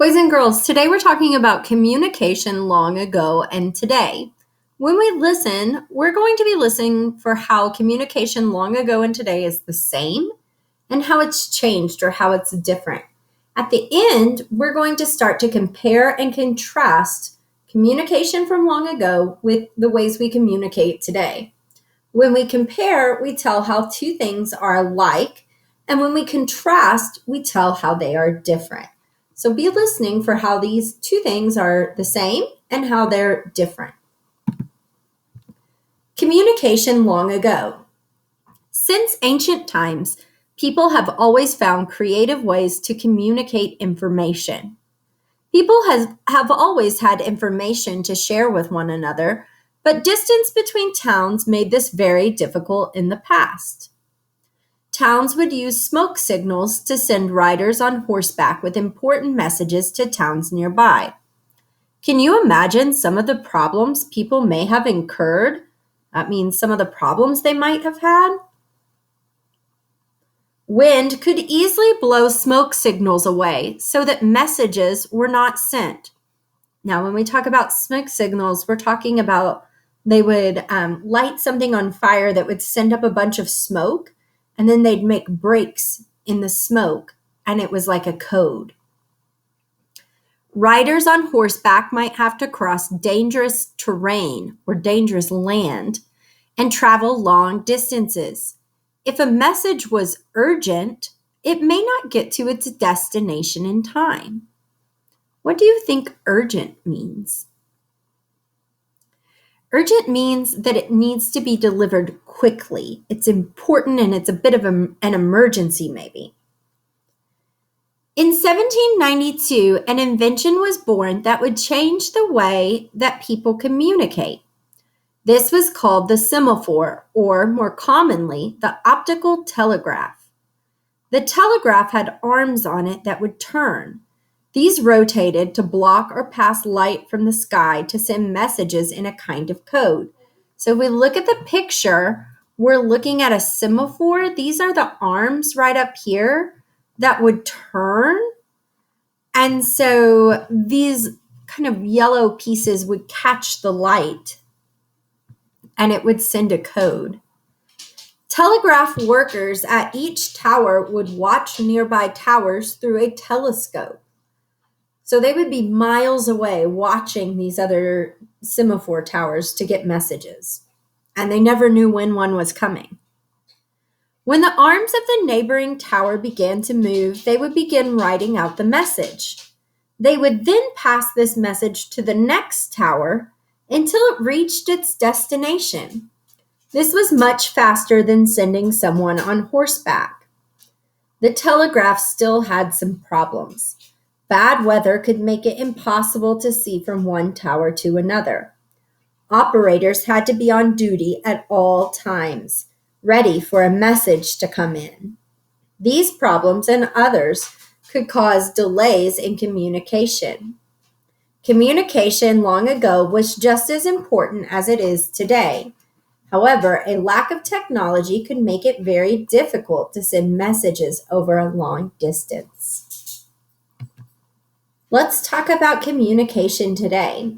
Boys and girls, today we're talking about communication long ago and today. When we listen, we're going to be listening for how communication long ago and today is the same and how it's changed or how it's different. At the end, we're going to start to compare and contrast communication from long ago with the ways we communicate today. When we compare, we tell how two things are alike, and when we contrast, we tell how they are different. So be listening for how these two things are the same and how they're different. Communication long ago. Since ancient times, people have always found creative ways to communicate information. People have always had information to share with one another, but distance between towns made this very difficult in the past. Towns would use smoke signals to send riders on horseback with important messages to towns nearby. Can you imagine some of the problems people may have incurred? That means some of the problems they might have had. Wind could easily blow smoke signals away so that messages were not sent. Now, when we talk about smoke signals, we're talking about they would light something on fire that would send up a bunch of smoke, and then they'd make breaks in the smoke, and it was like a code. Riders on horseback might have to cross dangerous terrain or dangerous land and travel long distances. If a message was urgent, it may not get to its destination in time. What do you think urgent means? Urgent means that it needs to be delivered quickly. It's important and it's a bit of an emergency, maybe. In 1792, an invention was born that would change the way that people communicate. This was called the semaphore, or more commonly, the optical telegraph. The telegraph had arms on it that would turn. These rotated to block or pass light from the sky to send messages in a kind of code. So if we look at the picture, we're looking at a semaphore. These are the arms right up here that would turn. And so these kind of yellow pieces would catch the light and it would send a code. Telegraph workers at each tower would watch nearby towers through a telescope. So they would be miles away watching these other semaphore towers to get messages. And they never knew when one was coming. When the arms of the neighboring tower began to move, they would begin writing out the message. They would then pass this message to the next tower until it reached its destination. This was much faster than sending someone on horseback. The telegraph still had some problems. Bad weather could make it impossible to see from one tower to another. Operators had to be on duty at all times, ready for a message to come in. These problems and others could cause delays in communication. Communication long ago was just as important as it is today. However, a lack of technology could make it very difficult to send messages over a long distance. Let's talk about communication today.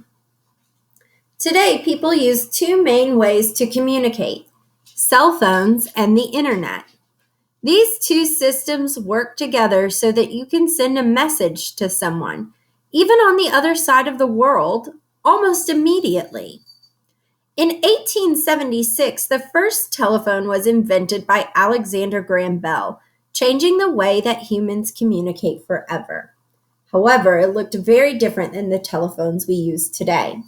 Today, people use two main ways to communicate: cell phones and the internet. These two systems work together so that you can send a message to someone, even on the other side of the world, almost immediately. In 1876, the first telephone was invented by Alexander Graham Bell, changing the way that humans communicate forever. However, it looked very different than the telephones we use today.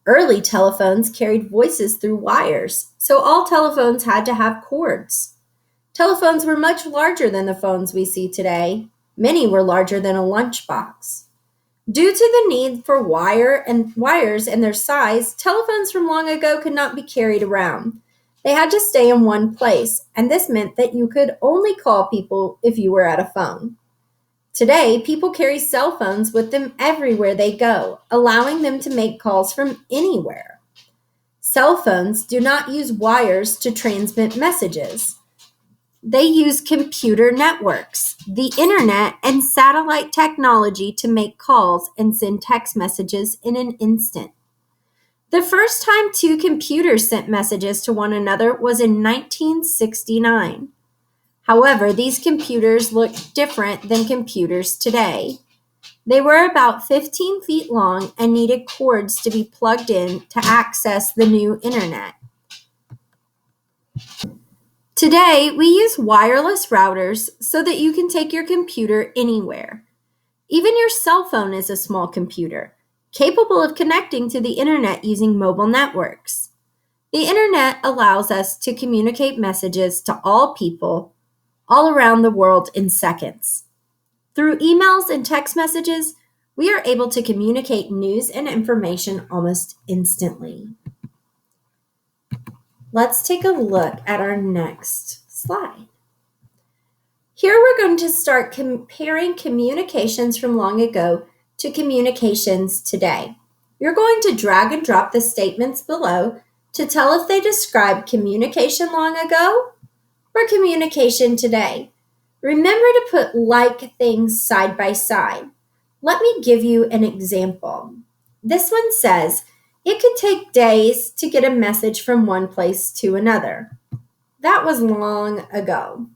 Early telephones carried voices through wires, so all telephones had to have cords. Telephones were much larger than the phones we see today. Many were larger than a lunchbox. Due to the need for wires and their size, telephones from long ago could not be carried around. They had to stay in one place, and this meant that you could only call people if you were at a phone. Today, people carry cell phones with them everywhere they go, allowing them to make calls from anywhere. Cell phones do not use wires to transmit messages. They use computer networks, the internet, and satellite technology to make calls and send text messages in an instant. The first time two computers sent messages to one another was in 1969. However, these computers looked different than computers today. They were about 15 feet long and needed cords to be plugged in to access the new internet. Today, we use wireless routers so that you can take your computer anywhere. Even your cell phone is a small computer, capable of connecting to the internet using mobile networks. The internet allows us to communicate messages to all people all around the world in seconds. Through emails and text messages, we are able to communicate news and information almost instantly. Let's take a look at our next slide. Here we're going to start comparing communications from long ago to communications today. You're going to drag and drop the statements below to tell if they describe communication long ago or communication today. Remember to put like things side by side. Let me give you an example. This one says, it could take days to get a message from one place to another. That was long ago.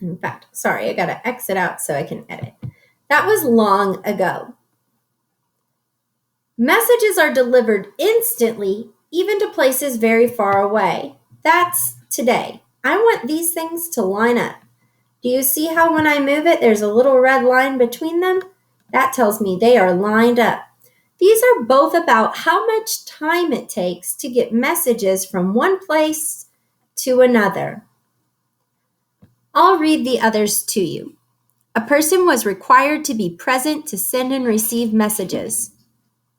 In fact, sorry, I got to exit out so I can edit. That was long ago. Messages are delivered instantly, even to places very far away. That's today. I want these things to line up. Do you see how when I move it, there's a little red line between them? That tells me they are lined up. These are both about how much time it takes to get messages from one place to another. I'll read the others to you. A person was required to be present to send and receive messages.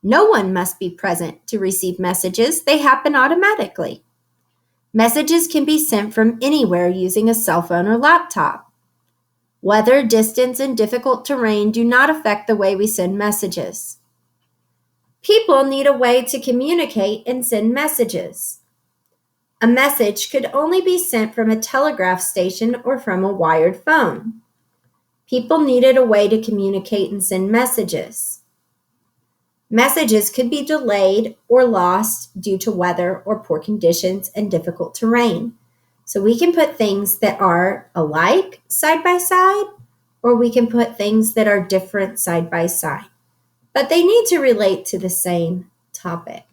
No one must be present to receive messages. They happen automatically. Messages can be sent from anywhere using a cell phone or laptop. Weather, distance, and difficult terrain do not affect the way we send messages. People need a way to communicate and send messages. A message could only be sent from a telegraph station or from a wired phone. People needed a way to communicate and send messages. Messages could be delayed or lost due to weather or poor conditions and difficult terrain. So we can put things that are alike side by side, or we can put things that are different side by side. But they need to relate to the same topic.